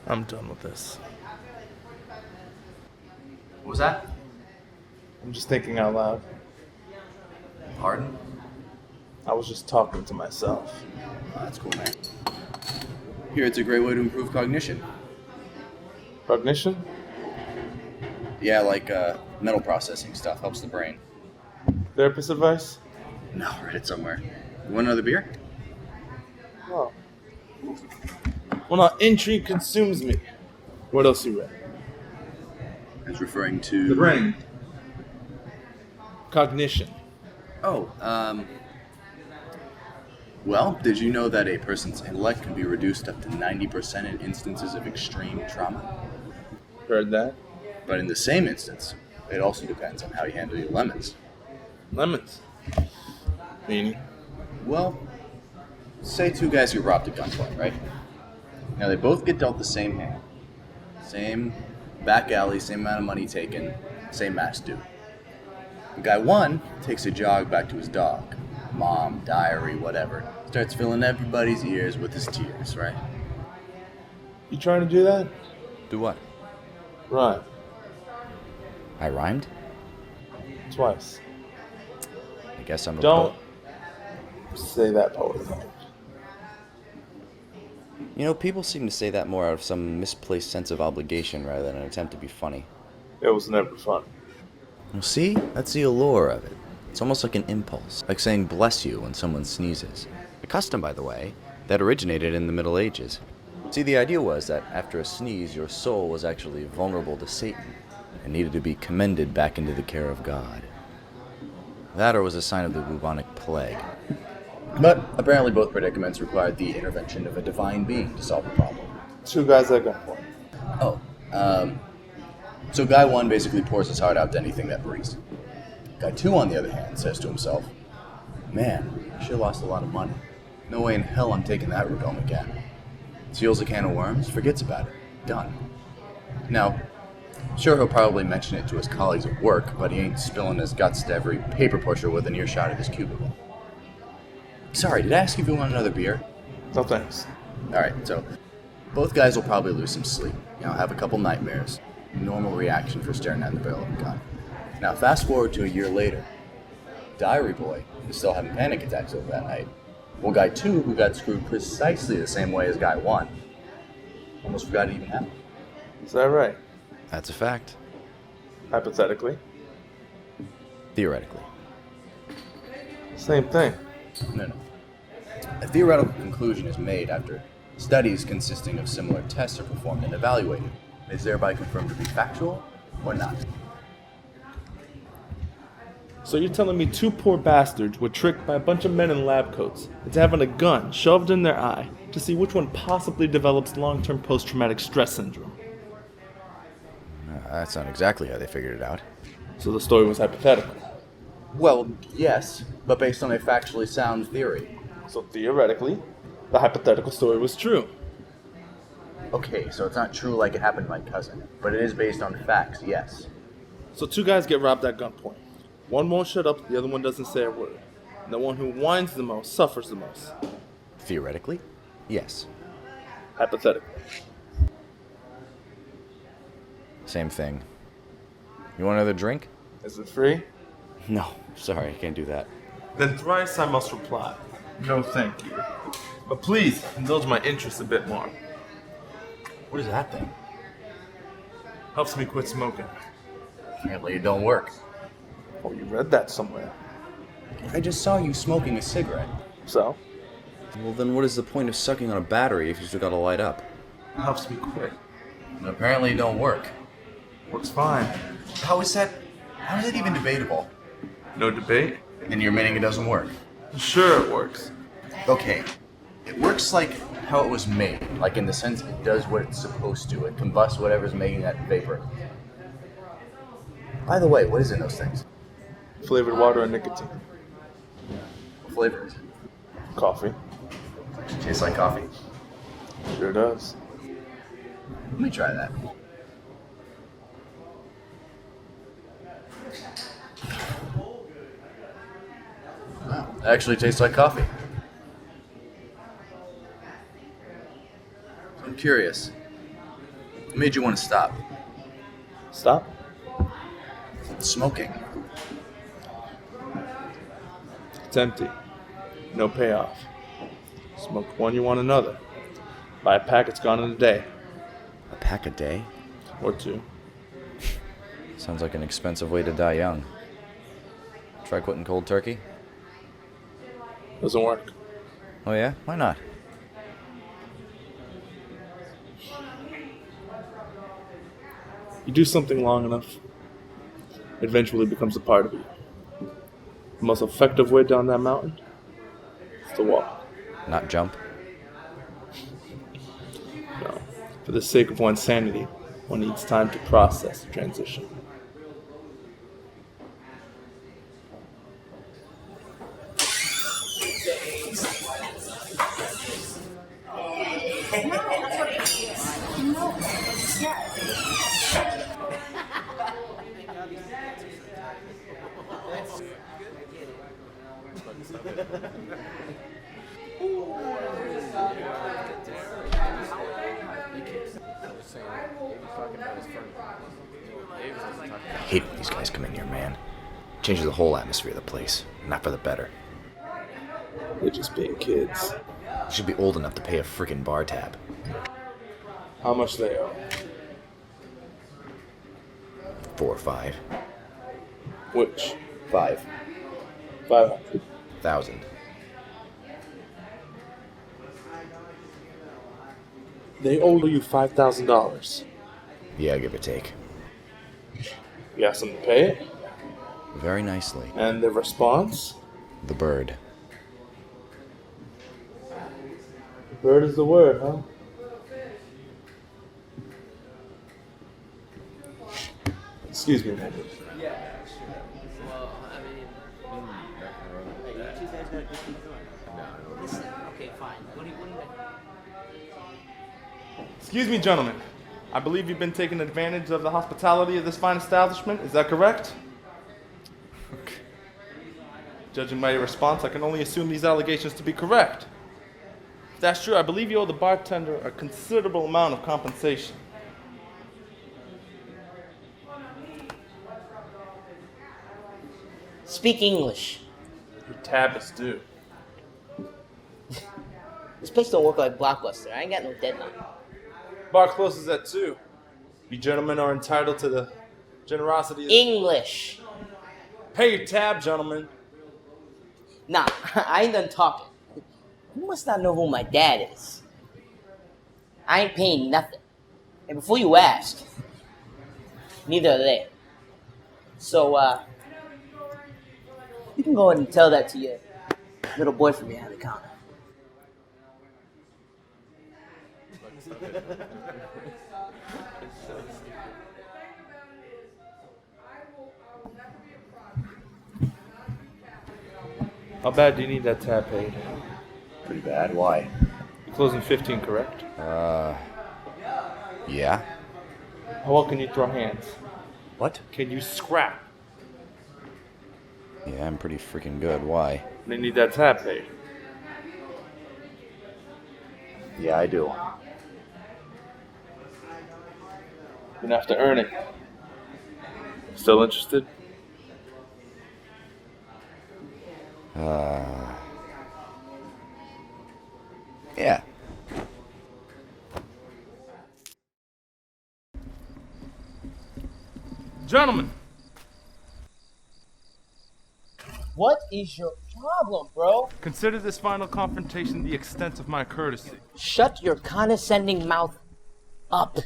I'm done with this. What was that? I'm just thinking out loud. Pardon? I was just talking to myself. Oh, that's cool, man. Here, it's a great way to improve cognition. Cognition? Yeah, like mental processing stuff. Helps the brain. Therapist advice? No, read it somewhere. You want another beer? Oh. Well, now intrigue consumes me. What else you read? It's referring to... The brain. Cognition. Oh, well, did you know that a person's intellect can be reduced up to 90% in instances of extreme trauma? Heard that? But in the same instance, it also depends on how you handle your lemons. Lemons. Meaning? Well, say two guys get robbed at gunpoint, right? Now they both get dealt the same hand. Same back alley, same amount of money taken, same max due. Guy one takes a jog back to his dog. Mom, diary, whatever. Starts filling everybody's ears with his tears, right? You trying to do that? Do what? Right. I rhymed? Twice. I guess I'm a Don't say that poet thing. You know, people seem to say that more out of some misplaced sense of obligation rather than an attempt to be funny. It was never fun. Well, see? That's the allure of it. It's almost like an impulse, like saying bless you when someone sneezes. A custom, by the way, that originated in the Middle Ages. See, the idea was that after a sneeze, your soul was actually vulnerable to Satan and needed to be commended back into the care of God. That or was a sign of the bubonic plague. But apparently both predicaments required the intervention of a divine being to solve the problem. Two guys at gunpoint. Oh, so guy one basically pours his heart out to anything that breathes. Guy two, on the other hand, says to himself, man, I sure lost a lot of money. No way in hell I'm taking that route home again. Seals a can of worms, forgets about it. Done. Now, sure he'll probably mention it to his colleagues at work, but he ain't spilling his guts to every paper pusher within earshot of his cubicle. Sorry, did I ask if you want another beer? No thanks. Alright, so both guys will probably lose some sleep. Have a couple nightmares. Normal reaction for staring at the barrel of a gun. Now, fast forward to a year later. Diary boy is still having panic attacks over that night. Well, guy two, who got screwed precisely the same way as guy one, almost forgot it even happened. Is that right? That's a fact. Hypothetically? Theoretically. Same thing. No. A theoretical conclusion is made after studies consisting of similar tests are performed and evaluated. It is thereby confirmed to be factual or not. So you're telling me two poor bastards were tricked by a bunch of men in lab coats into having a gun shoved in their eye to see which one possibly develops long-term post-traumatic stress syndrome? That's not exactly how they figured it out. So the story was hypothetical. Well, yes, but based on a factually sound theory. So theoretically, the hypothetical story was true. Okay, so it's not true like it happened to my cousin, but it is based on facts, yes. So two guys get robbed at gunpoint. One won't shut up, the other one doesn't say a word. And the one who whines the most suffers the most. Theoretically, yes. Hypothetically. Same thing. You want another drink? Is it free? No, sorry, I can't do that. Then thrice I must reply. No thank you. But please, indulge my interest a bit more. What is that thing? Helps me quit smoking. Apparently it don't work. Oh, you read that somewhere. I just saw you smoking a cigarette. So? Well, then what is the point of sucking on a battery if you still gotta light up? Helps me quit. And apparently it don't work. Works fine. How is that even debatable? No debate? And you're admitting it doesn't work? Sure it works. Okay, it works like how it was made. Like in the sense it does what it's supposed to. It combusts whatever's making that vapor. By the way, what is in those things? Flavored water and nicotine. What flavor is it? Coffee. Tastes like coffee. Sure does. Let me try that. Wow, it actually tastes like coffee. I'm curious. What made you want to stop? Stop? Smoking. It's empty. No payoff. Smoke one, you want another. Buy a pack, it's gone in a day. A pack a day? Or two. Sounds like an expensive way to die young. Try quitting cold turkey? Doesn't work. Oh yeah? Why not? You do something long enough, it eventually becomes a part of you. The most effective way down that mountain is to walk. Not jump? No. For the sake of one's sanity, one needs time to process the transition. I hate when these guys come in here, man. Changes the whole atmosphere of the place. Not for the better. They're just being kids. You should be old enough to pay a freaking bar tab. How much they owe? 4 or 5. Which? 5. 500. 1,000. They owe you $5,000. Yeah, give or take. You ask them to pay it? Very nicely. And the response? The bird. Bird is the word, huh? Excuse me, man. Okay, fine. What do you Excuse me, gentlemen. I believe you've been taking advantage of the hospitality of this fine establishment. Is that correct? Judging by your response, I can only assume these allegations to be correct. If that's true, I believe you owe the bartender a considerable amount of compensation. Speak English. Your tab is due. This place don't work like Blockbuster. I ain't got no deadline. Bar closes at 2. You gentlemen are entitled to the generosity of... English. Pay your tab, gentlemen. Nah, I ain't done talking. You must not know who my dad is. I ain't paying nothing. And before you ask, neither are they. So, you can go ahead and tell that to your little boy from behind the counter. How bad do you need that tab paid? Pretty bad. Why? You're closing 15, correct? Yeah. How well can you throw hands? What? Can you scrap? Yeah, I'm pretty freaking good. Why? They need that tab paid. Yeah, I do. You're gonna have to earn it. Still interested? Yeah. Gentlemen, What is your problem, bro? consider this final confrontation the extent of my courtesy. Shut your condescending mouth up.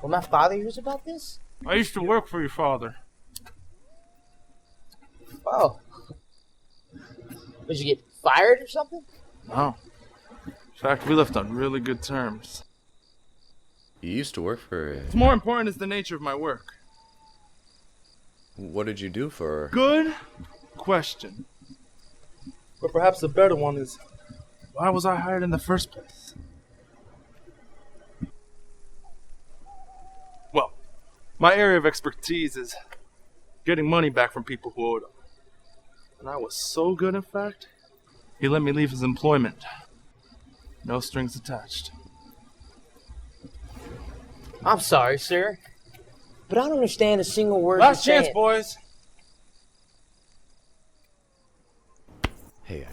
Will my father hears about this? I used to work for your father. Oh. Did you get fired or something? No. In fact, we left on really good terms. You used to work for... What's more important is the nature of my work. What did you do for... Good question. But perhaps the better one is, why was I hired in the first place? My area of expertise is getting money back from people who owed him. And I was so good, in fact, he let me leave his employment. No strings attached. I'm sorry, sir, but I don't understand a single word Last you're chance, saying. boys. Hey,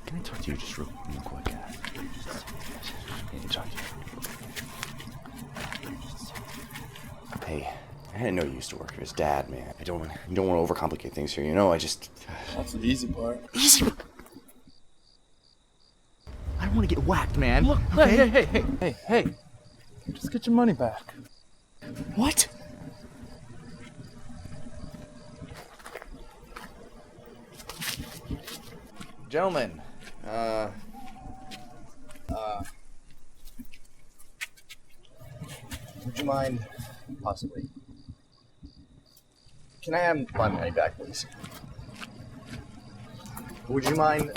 can I talk to you just real quick? Can I talk to you? Hey, I didn't know you used to work for his dad, man. I don't want to overcomplicate things here, you know? That's the easy part. Easy. I don't want to get whacked, man. Look, okay? hey. Just get your money back. What? Gentlemen, would you mind, possibly, can I have my money back, please? Would you mind,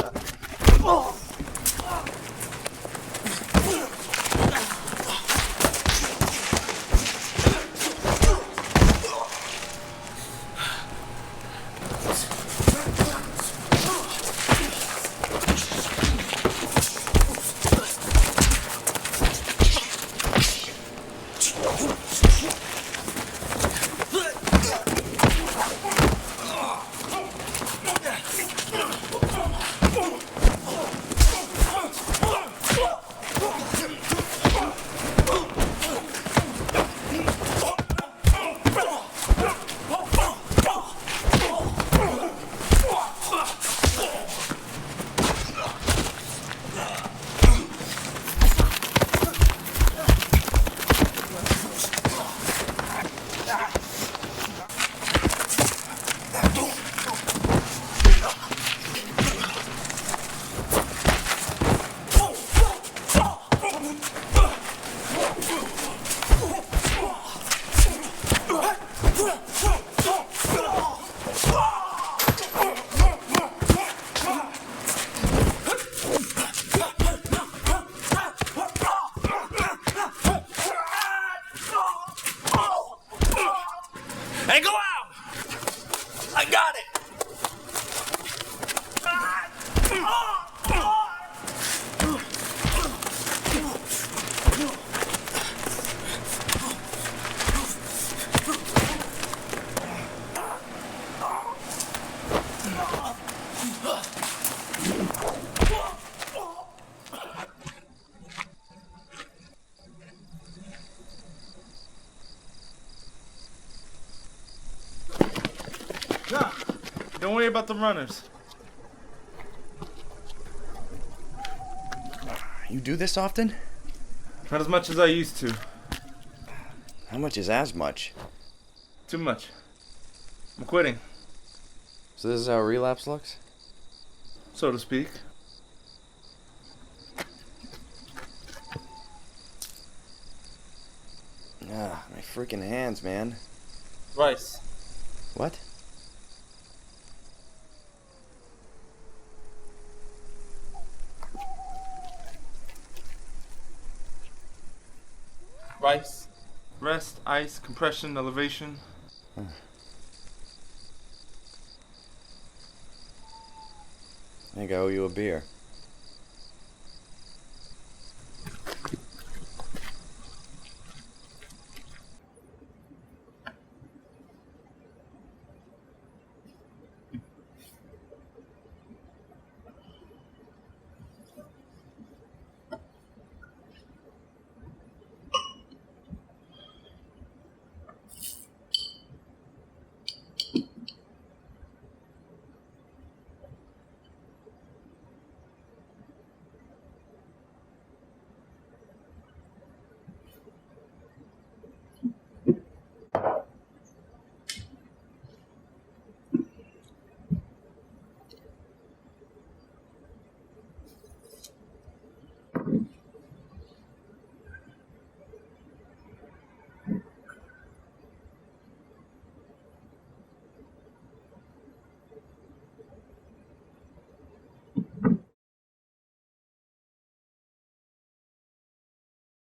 Hey, go out! I got it! Nah, don't worry about the runners. you do this often? Not as much as I used to. How much is as much? Too much. I'm quitting, So this is how relapse looks? so to speak. Ah, my freaking hands, man. Rice. What? Rice. Rest, ice, compression, elevation. I think I owe you a beer.